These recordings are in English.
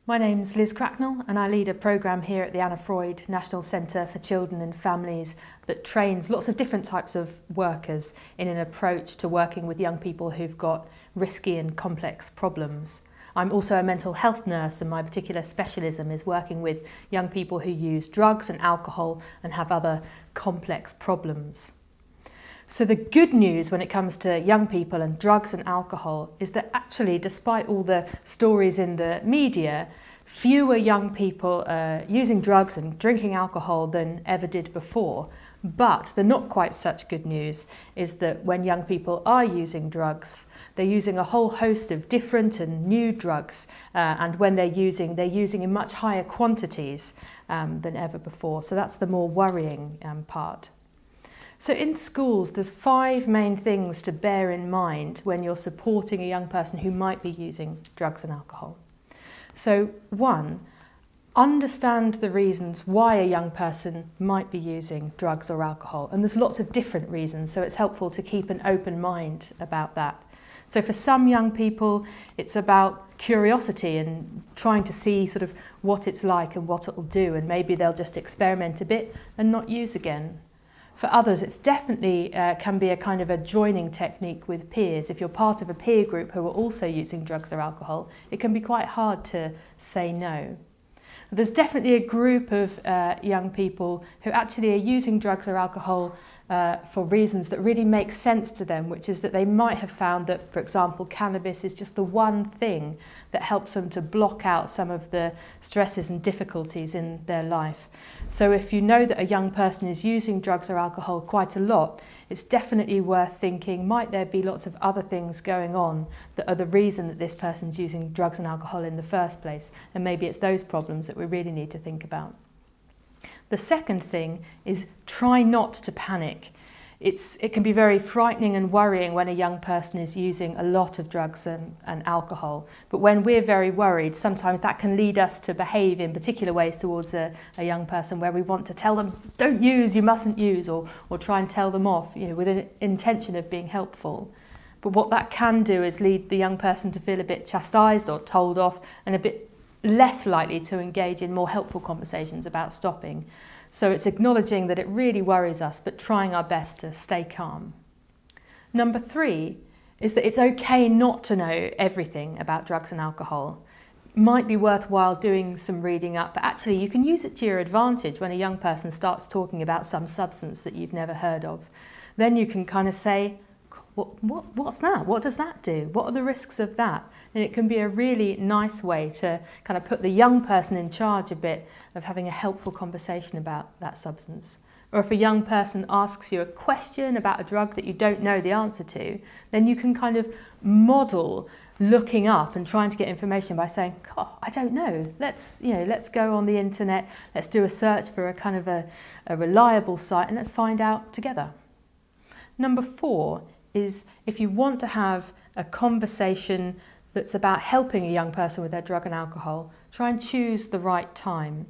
My name's Liz Cracknell and I lead a programme here at the Anna Freud National Centre for Children and Families that trains lots of different types of workers in an approach to working with young people who've got risky and complex problems. I'm also a mental health nurse and my particular specialism is working with young people who use drugs and alcohol and have other complex problems. So the good news when it comes to young people and drugs and alcohol is that actually, despite all the stories in the media, fewer young people are using drugs and drinking alcohol than ever did before. But the not quite such good news is that when young people are using drugs, they're using a whole host of different and new drugs, and when they're using in much higher quantities than ever before. So that's the more worrying part. So in schools, there's 5 main things to bear in mind when you're supporting a young person who might be using drugs and alcohol. So 1, understand the reasons why a young person might be using drugs or alcohol. And there's lots of different reasons, so it's helpful to keep an open mind about that. So for some young people, it's about curiosity and trying to see sort of what it's like and what it'll do, and maybe they'll just experiment a bit and not use again. For others, it's definitely can be a kind of a joining technique with peers. If you're part of a peer group who are also using drugs or alcohol, it can be quite hard to say no. There's definitely a group of young people who actually are using drugs or alcohol for reasons that really make sense to them, which is that they might have found that, for example, cannabis is just the one thing that helps them to block out some of the stresses and difficulties in their life. So if you know that a young person is using drugs or alcohol quite a lot, it's definitely worth thinking, might there be lots of other things going on that are the reason that this person's using drugs and alcohol in the first place? And maybe it's those problems that we really need to think about. The second thing is try not to panic. It can be very frightening and worrying when a young person is using a lot of drugs and alcohol. But when we're very worried, sometimes that can lead us to behave in particular ways towards a young person where we want to tell them, don't use, you mustn't use, or try and tell them off, with an intention of being helpful. But what that can do is lead the young person to feel a bit chastised or told off and a bit less likely to engage in more helpful conversations about stopping. So it's acknowledging that it really worries us, but trying our best to stay calm. Number 3 is that it's okay not to know everything about drugs and alcohol. It might be worthwhile doing some reading up, but actually you can use it to your advantage when a young person starts talking about some substance that you've never heard of. Then you can kind of say, what's that? What does that do? What are the risks of that? And it can be a really nice way to kind of put the young person in charge a bit of having a helpful conversation about that substance. Or if a young person asks you a question about a drug that you don't know the answer to, then you can kind of model looking up and trying to get information by saying, oh, I don't know, let's go on the internet, let's do a search for a kind of a reliable site and let's find out together. Number 4 is if you want to have a conversation that's about helping a young person with their drug and alcohol, try and choose the right time.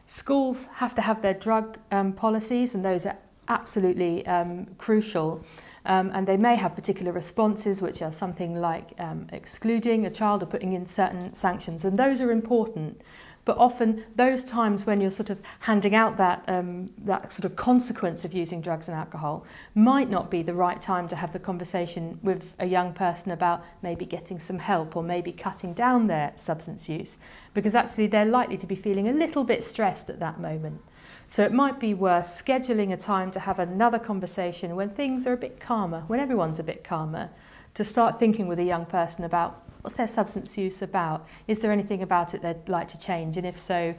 Schools have to have their drug policies, and those are absolutely crucial. And they may have particular responses, which are something like excluding a child or putting in certain sanctions, and those are important. But often those times when you're sort of handing out that sort of consequence of using drugs and alcohol might not be the right time to have the conversation with a young person about maybe getting some help or maybe cutting down their substance use, because actually they're likely to be feeling a little bit stressed at that moment. So it might be worth scheduling a time to have another conversation when things are a bit calmer, when everyone's a bit calmer, to start thinking with a young person about what's their substance use about? Is there anything about it they'd like to change? And if so,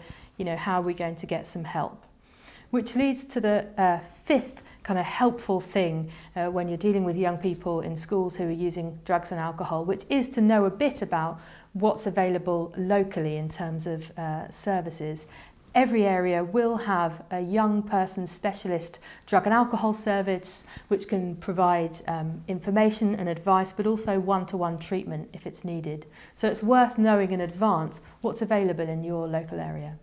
how are we going to get some help? Which leads to the 5th kind of helpful thing when you're dealing with young people in schools who are using drugs and alcohol, which is to know a bit about what's available locally in terms of services. Every area will have a young person specialist drug and alcohol service which can provide information and advice, but also one-to-one treatment if it's needed. So it's worth knowing in advance what's available in your local area.